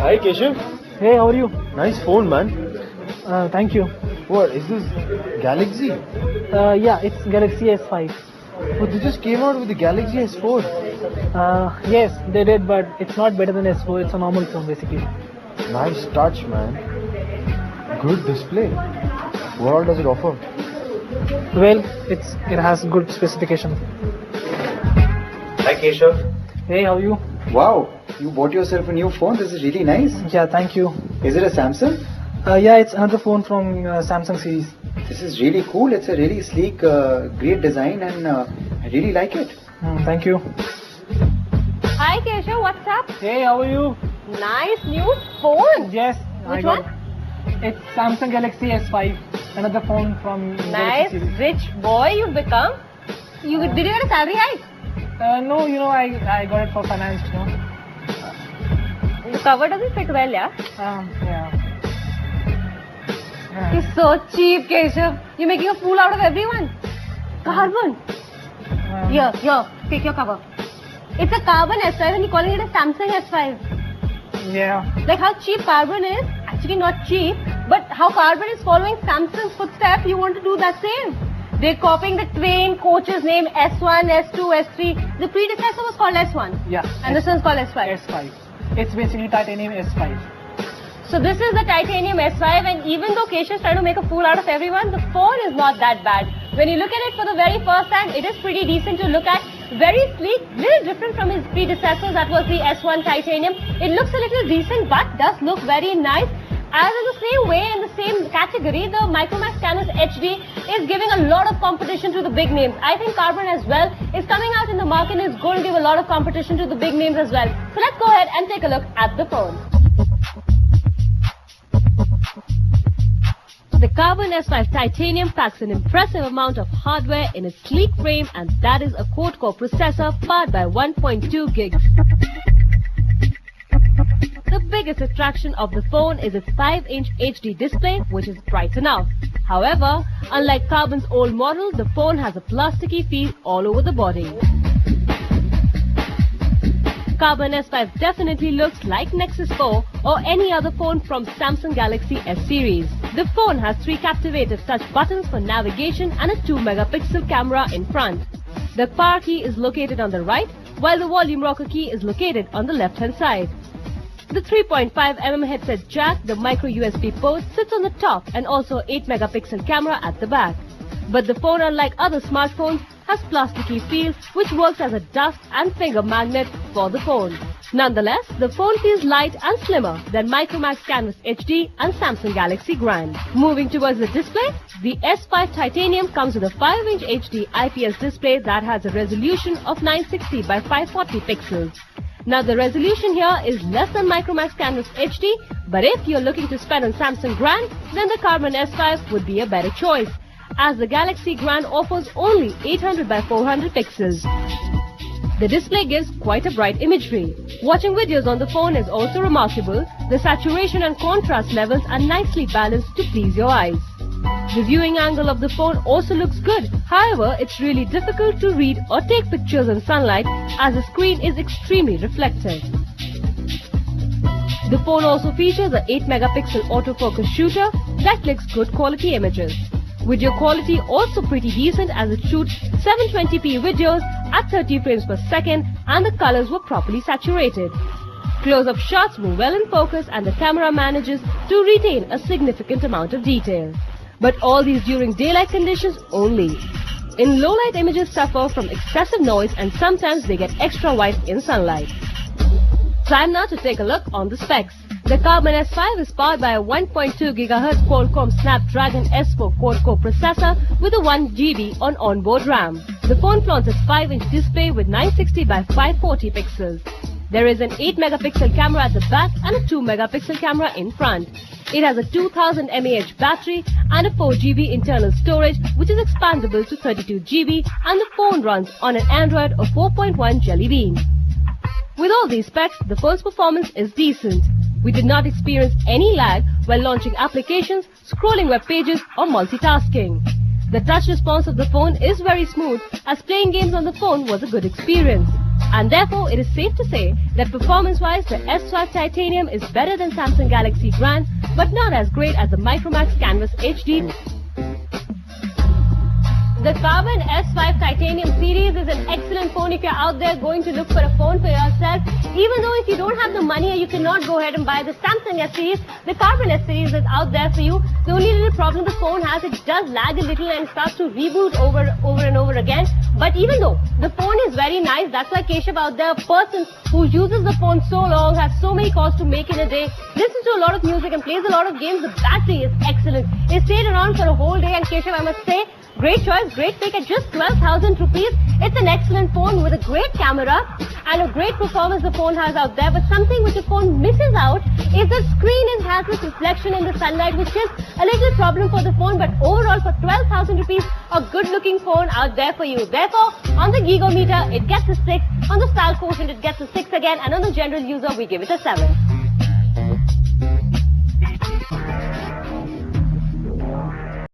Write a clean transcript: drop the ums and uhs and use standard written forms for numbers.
Hi Keshav. Hey, how are you? Nice phone, man. Thank you. What is this? Galaxy? Yeah, it's Galaxy S5. But they just came out with the Galaxy S4. Yes, they did, but it's not better than S4. It's a normal phone, basically. Nice touch, man. Good display. What all does it offer? Well, it has good specification. Hi Keshav. Hey, how are you? Wow, you bought yourself a new phone. This is really nice. Yeah, thank you. Is it a Samsung? Yeah, it's another phone from Samsung series. This is really cool. It's a really sleek, great design, and I really like it. Thank you. Hi Keshav, what's up? Hey, how are you? Nice new phone. Yes. Which I got one? It's Samsung Galaxy S5. Another phone from Nice, Galaxy series. rich boy you've become. Did you get a salary hike? No, I got it for finance, The cover doesn't fit well, yeah? Yeah. He's so cheap, Keshav. You're making a fool out of everyone. Karbonn. Here, take your cover. It's a Karbonn S5 and you're calling it a Samsung S5. Yeah. Like how cheap Karbonn is, actually not cheap, but how Karbonn is following Samsung's footsteps, you want to do that same. They're copying the train coach's name S1, S2, S3. The predecessor was called S1. Yeah. And this one's called S5. S5. It's basically titanium S5. So this is the titanium S5, and even though Keshav's trying to make a fool out of everyone, the phone is not that bad. When you look at it for the very first time, it is pretty decent to look at. Very sleek, little different from his predecessors, that was the S1 titanium. It looks a little decent, but does look very nice. As in the same way, in the same category, the Micromax Canvas HD is giving a lot of competition to the big names. I think Karbonn as well is coming out in the market and is going to give a lot of competition to the big names as well. So let's go ahead and take a look at the phone. The Karbonn S5 Titanium packs an impressive amount of hardware in its sleek frame, and that is a quad-core processor powered by 1.2 gigs. The biggest attraction of the phone is its 5-inch HD display, which is bright enough. However, unlike Karbonn's old model, the phone has a plasticky feel all over the body. Karbonn S5 definitely looks like Nexus 4 or any other phone from Samsung Galaxy S series. The phone has 3 captivative touch buttons for navigation and a 2-megapixel camera in front. The power key is located on the right, while the volume rocker key is located on the left-hand side. The 3.5mm headset jack, the micro USB port, sits on the top and also 8-megapixel camera at the back. But the phone, unlike other smartphones, has plasticky feel which works as a dust and finger magnet for the phone. Nonetheless, the phone feels light and slimmer than Micromax Canvas HD and Samsung Galaxy Grand. Moving towards the display, the S5 Titanium comes with a 5-inch HD IPS display that has a resolution of 960 by 540 pixels. Now the resolution here is less than Micromax Canvas HD, but if you're looking to spend on Samsung Grand, then the Karbonn S5 would be a better choice, as the Galaxy Grand offers only 800 by 400 pixels. The display gives quite a bright imagery. Watching videos on the phone is also remarkable. The saturation and contrast levels are nicely balanced to please your eyes. The viewing angle of the phone also looks good. However, it's really difficult to read or take pictures in sunlight as the screen is extremely reflective. The phone also features a 8-megapixel autofocus shooter that clicks good quality images. Video quality also pretty decent as it shoots 720p videos at 30 frames per second and the colors were properly saturated. Close-up shots were well in focus and the camera manages to retain a significant amount of detail. But all these during daylight conditions only. In low-light images suffer from excessive noise and sometimes they get extra white in sunlight. Time now to take a look on the specs. The Karbonn S5 is powered by a 1.2 GHz Qualcomm Snapdragon S4 quad-core processor with a 1 GB on onboard RAM. The phone flaunts its 5-inch display with 960 by 540 pixels. There is an 8-megapixel camera at the back and a 2-megapixel camera in front. It has a 2000 mAh battery and a 4 GB internal storage which is expandable to 32 GB, and the phone runs on an Android or 4.1 Jelly Bean. With all these specs, the phone's performance is decent. We did not experience any lag while launching applications, scrolling web pages or multitasking. The touch response of the phone is very smooth, as playing games on the phone was a good experience. And therefore, it is safe to say that performance-wise, the S5 Titanium is better than Samsung Galaxy brand, but not as great as the Micromax Canvas HD. The Karbonn S5 Titanium series is an excellent phone if you're out there going to look for a phone for yourself. Even though if you don't have the money or you cannot go ahead and buy the Samsung S series, the Karbonn S series is out there for you. The only little problem the phone has, it does lag a little and starts to reboot over and over again. But even though the phone is very nice, that's why Keshav out there, a person who uses the phone so long, has so many calls to make in a day, listens to a lot of music and plays a lot of games, the battery is excellent. It stayed around for a whole day, and Keshav, I must say, great choice, great pick at just 12,000 rupees. It's an excellent phone with a great camera and a great performance the phone has out there. But something which the phone misses out is the screen has this reflection in the sunlight, which is a little problem for the phone. But overall, for 12,000 rupees, a good-looking phone out there for you. Therefore, on the Gigometer, it gets a 6. On the style quotient, it gets a 6 again. And on the general user, we give it a 7.